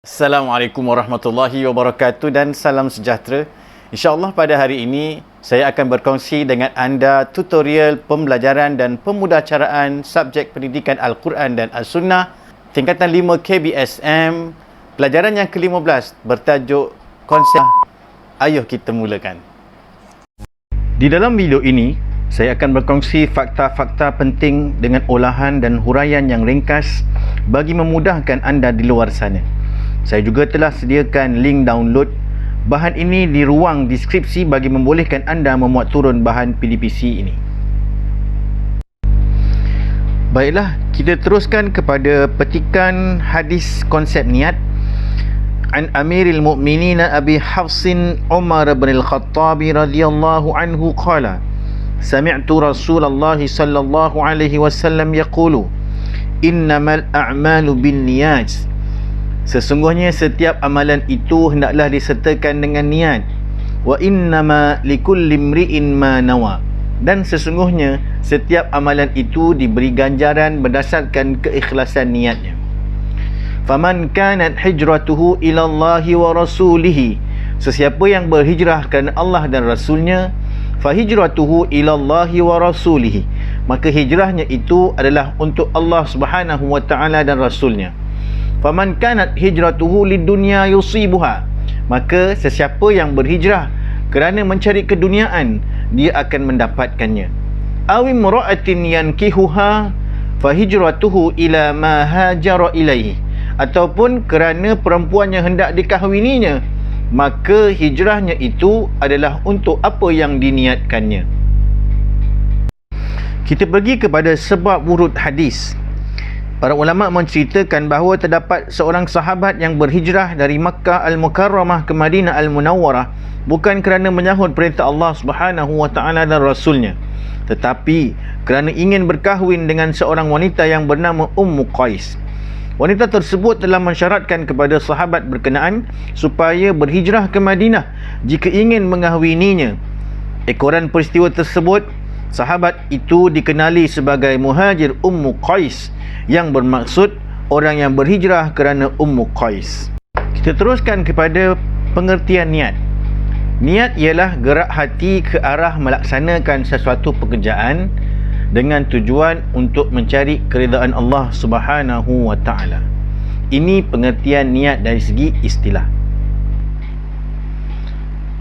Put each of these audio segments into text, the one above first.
Assalamualaikum warahmatullahi wabarakatuh dan salam sejahtera. InsyaAllah pada hari ini saya akan berkongsi dengan anda tutorial pembelajaran dan pemudacaraan subjek pendidikan Al-Quran dan As-Sunnah tingkatan 5 KBSM pelajaran yang ke-15 bertajuk konsep. Ayuh kita mulakan. Di dalam video ini saya akan berkongsi fakta-fakta penting dengan olahan dan huraian yang ringkas bagi memudahkan anda di luar sana. Saya juga telah sediakan link download bahan ini di ruang deskripsi bagi membolehkan anda memuat turun bahan PDPC ini. Baiklah, kita teruskan kepada petikan hadis konsep niat. An Amiril Mu'minin Abi Hafsin Umar bin Al-Khattab radhiyallahu anhu qala Sami'tu Rasulullah sallallahu alaihi wasallam yaqulu innamal a'malu binniyat. Sesungguhnya setiap amalan itu hendaklah disertakan dengan niat. Wa innama likulli imri'in ma nawa. Dan sesungguhnya setiap amalan itu diberi ganjaran berdasarkan keikhlasan niatnya. Faman kanat hijratuhu ila Allahi wa rasulihi. Sesiapa yang berhijrah kerana Allah dan Rasulnya, fa hijratuhu ila Allahi wa rasulihi. Maka hijrahnya itu adalah untuk Allah Subhanahu wa taala dan Rasulnya. Faman kanat hijratuhu lidunya yusibuha. Maka sesiapa yang berhijrah kerana mencari keduniaan, dia akan mendapatkannya. Awi imra'atin yankihuha fa hijratuhu ila ma hajara ilaihi. Ataupun kerana perempuan yang hendak dikahwininya, maka hijrahnya itu adalah untuk apa yang diniatkannya. Kita pergi kepada sebab wurud hadis. Para ulama menceritakan bahawa terdapat seorang sahabat yang berhijrah dari Makkah Al-Mukarramah ke Madinah Al-Munawwarah bukan kerana menyahut perintah Allah Subhanahu wa taala dan Rasulnya, tetapi kerana ingin berkahwin dengan seorang wanita yang bernama Ummu Qais. Wanita tersebut telah mensyaratkan kepada sahabat berkenaan supaya berhijrah ke Madinah jika ingin mengahwininya. Ekoran peristiwa tersebut, sahabat itu dikenali sebagai Muhajir Ummu Qais, yang bermaksud orang yang berhijrah kerana Ummu Qais. Kita teruskan kepada pengertian niat. Niat ialah gerak hati ke arah melaksanakan sesuatu pekerjaan dengan tujuan untuk mencari keridaan Allah Subhanahu wa taala. Ini pengertian niat dari segi istilah.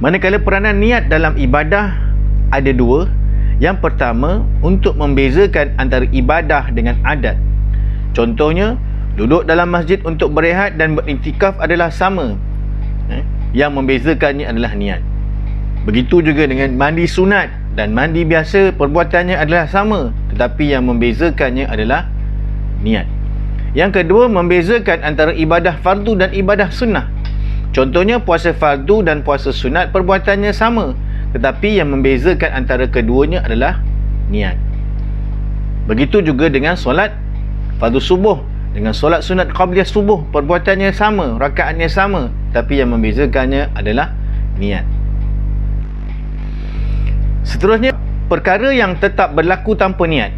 Manakala peranan niat dalam ibadah ada dua. Yang pertama, untuk membezakan antara ibadah dengan adat. Contohnya, duduk dalam masjid untuk berehat dan beriktikaf adalah sama. Yang membezakannya adalah niat. Begitu juga dengan mandi sunat dan mandi biasa, perbuatannya adalah sama, tetapi yang membezakannya adalah niat. Yang kedua, membezakan antara ibadah fardu dan ibadah sunnah. Contohnya, puasa fardu dan puasa sunat perbuatannya sama, tetapi yang membezakan antara keduanya adalah niat. Begitu juga dengan solat fardu subuh dengan solat sunat qabliyah subuh, perbuatannya sama, rakaatnya sama, tapi yang membezakannya adalah niat. Seterusnya, perkara yang tetap berlaku tanpa niat.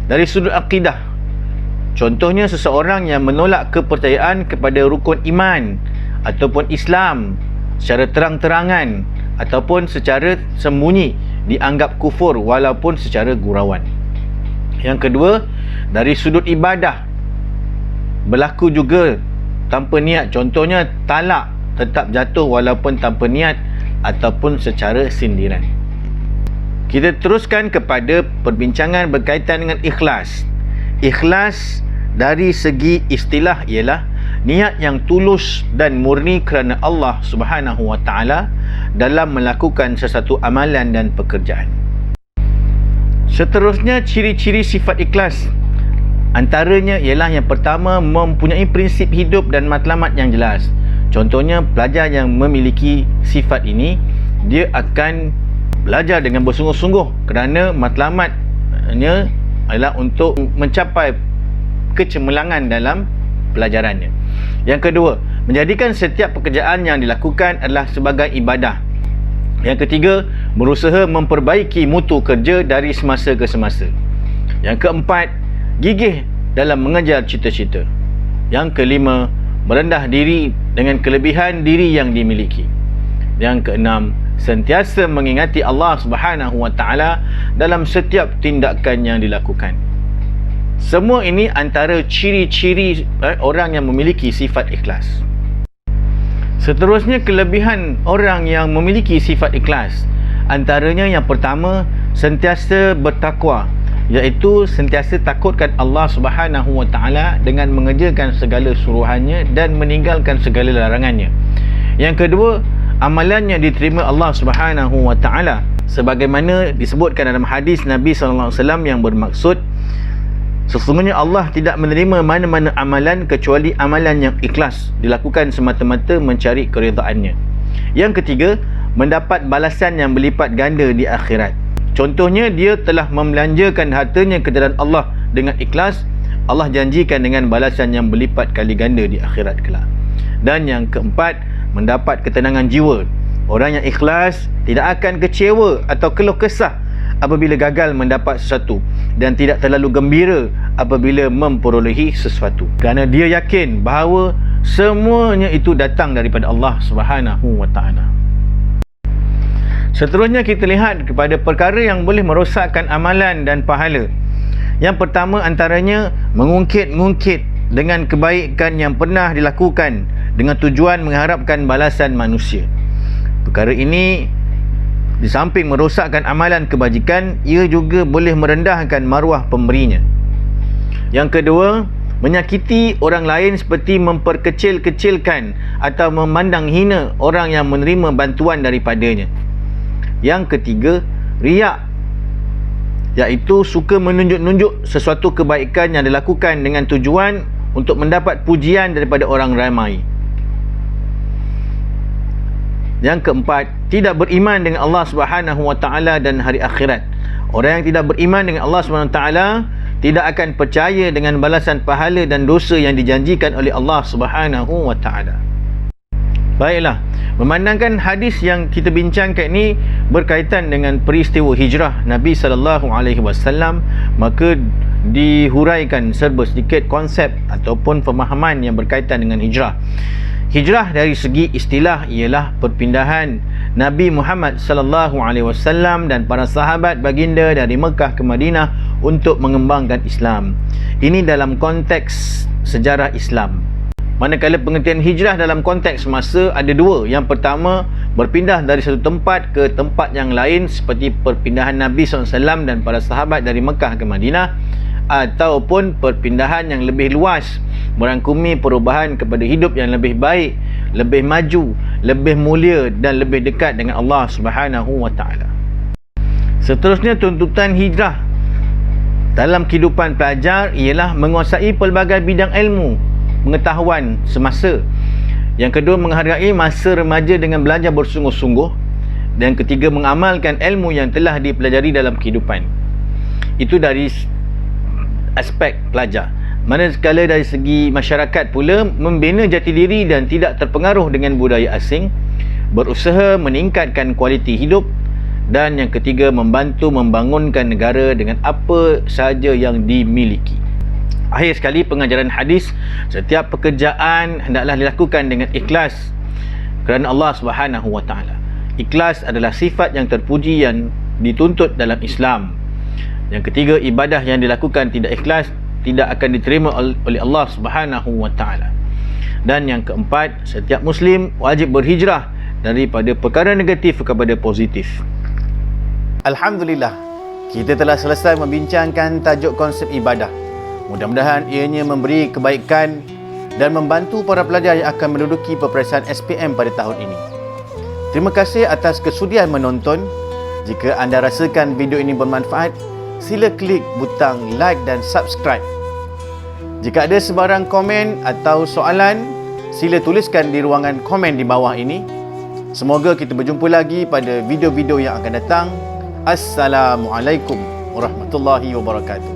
Dari sudut akidah, contohnya seseorang yang menolak kepercayaan kepada rukun iman ataupun Islam secara terang-terangan ataupun secara sembunyi dianggap kufur walaupun secara gurauan. Yang kedua, dari sudut ibadah berlaku juga tanpa niat. Contohnya talak tetap jatuh walaupun tanpa niat ataupun secara sindiran. Kita teruskan kepada perbincangan berkaitan dengan ikhlas. Ikhlas dari segi istilah ialah niat yang tulus dan murni kerana Allah Subhanahu wa taala dalam melakukan sesuatu amalan dan pekerjaan. Seterusnya, ciri-ciri sifat ikhlas. Antaranya ialah yang pertama, mempunyai prinsip hidup dan matlamat yang jelas. Contohnya, pelajar yang memiliki sifat ini, dia akan belajar dengan bersungguh-sungguh kerana matlamatnya adalah untuk mencapai kecemerlangan dalam pelajarannya. Yang kedua, menjadikan setiap pekerjaan yang dilakukan adalah sebagai ibadah. Yang ketiga, berusaha memperbaiki mutu kerja dari semasa ke semasa. Yang keempat, gigih dalam mengejar cita-cita. Yang kelima, merendah diri dengan kelebihan diri yang dimiliki. Yang keenam, sentiasa mengingati Allah Subhanahu wa taala dalam setiap tindakan yang dilakukan. Semua ini antara ciri-ciri orang yang memiliki sifat ikhlas. Seterusnya, kelebihan orang yang memiliki sifat ikhlas, antaranya yang pertama, sentiasa bertakwa, iaitu sentiasa takutkan Allah Subhanahu wa taala dengan mengerjakan segala suruhannya dan meninggalkan segala larangannya. Yang kedua, amalannya diterima Allah Subhanahu wa taala, sebagaimana disebutkan dalam hadis Nabi sallallahu alaihi wasallam yang bermaksud, sesungguhnya Allah tidak menerima mana-mana amalan kecuali amalan yang ikhlas, dilakukan semata-mata mencari keridhaannya. Yang ketiga, mendapat balasan yang berlipat ganda di akhirat. Contohnya, dia telah membelanjakan hartanya ke jalan Allah dengan ikhlas, Allah janjikan dengan balasan yang berlipat kali ganda di akhirat kelak. Dan yang keempat, mendapat ketenangan jiwa. Orang yang ikhlas tidak akan kecewa atau keluh kesah apabila gagal mendapat sesuatu, dan tidak terlalu gembira apabila memperolehi sesuatu, kerana dia yakin bahawa semuanya itu datang daripada Allah Subhanahu wa taala. Seterusnya, kita lihat kepada perkara yang boleh merosakkan amalan dan pahala. Yang pertama antaranya, mengungkit-ngungkit dengan kebaikan yang pernah dilakukan dengan tujuan mengharapkan balasan manusia. Perkara ini di samping merosakkan amalan kebajikan, ia juga boleh merendahkan maruah pemberinya. Yang kedua, menyakiti orang lain seperti memperkecil-kecilkan atau memandang hina orang yang menerima bantuan daripadanya. Yang ketiga, riak, iaitu suka menunjuk-nunjuk sesuatu kebaikan yang dilakukan dengan tujuan untuk mendapat pujian daripada orang ramai. Yang keempat, tidak beriman dengan Allah Subhanahu wa taala dan hari akhirat. Orang yang tidak beriman dengan Allah Subhanahu wa taala tidak akan percaya dengan balasan pahala dan dosa yang dijanjikan oleh Allah Subhanahu wa taala. Baiklah, memandangkan hadis yang kita bincangkan ini berkaitan dengan peristiwa hijrah Nabi sallallahu alaihi wasallam, maka dihuraikan serba sedikit konsep ataupun pemahaman yang berkaitan dengan hijrah. Hijrah dari segi istilah ialah perpindahan Nabi Muhammad sallallahu alaihi wasallam dan para sahabat baginda dari Mekah ke Madinah untuk mengembangkan Islam. Ini dalam konteks sejarah Islam. Manakala pengertian hijrah dalam konteks masa ada dua. Yang pertama, berpindah dari satu tempat ke tempat yang lain, seperti perpindahan Nabi SAW dan para sahabat dari Mekah ke Madinah, ataupun perpindahan yang lebih luas, merangkumi perubahan kepada hidup yang lebih baik, lebih maju, lebih mulia dan lebih dekat dengan Allah Subhanahu wa taala. Seterusnya, tuntutan hijrah dalam kehidupan pelajar ialah menguasai pelbagai bidang ilmu pengetahuan semasa. Yang kedua, menghargai masa remaja dengan belajar bersungguh-sungguh. Dan ketiga, mengamalkan ilmu yang telah dipelajari dalam kehidupan. Itu dari aspek pelajar. Manakala dari segi masyarakat pula, membina jati diri dan tidak terpengaruh dengan budaya asing, berusaha meningkatkan kualiti hidup, dan yang ketiga, membantu membangunkan negara dengan apa sahaja yang dimiliki. Akhir sekali, pengajaran hadis, setiap pekerjaan hendaklah dilakukan dengan ikhlas kerana Allah Subhanahu wa taala. Ikhlas adalah sifat yang terpuji yang dituntut dalam Islam. Yang ketiga, ibadah yang dilakukan tidak ikhlas tidak akan diterima oleh Allah Subhanahu wa taala. Dan yang keempat, setiap muslim wajib berhijrah daripada perkara negatif kepada positif. Alhamdulillah, kita telah selesai membincangkan tajuk konsep ibadah. Mudah-mudahan ianya memberi kebaikan dan membantu para pelajar yang akan menduduki peperiksaan SPM pada tahun ini. Terima kasih atas kesudian menonton. Jika anda rasakan video ini bermanfaat, sila klik butang like dan subscribe. Jika ada sebarang komen atau soalan, sila tuliskan di ruangan komen di bawah ini. Semoga kita berjumpa lagi pada video-video yang akan datang. Assalamualaikum warahmatullahi wabarakatuh.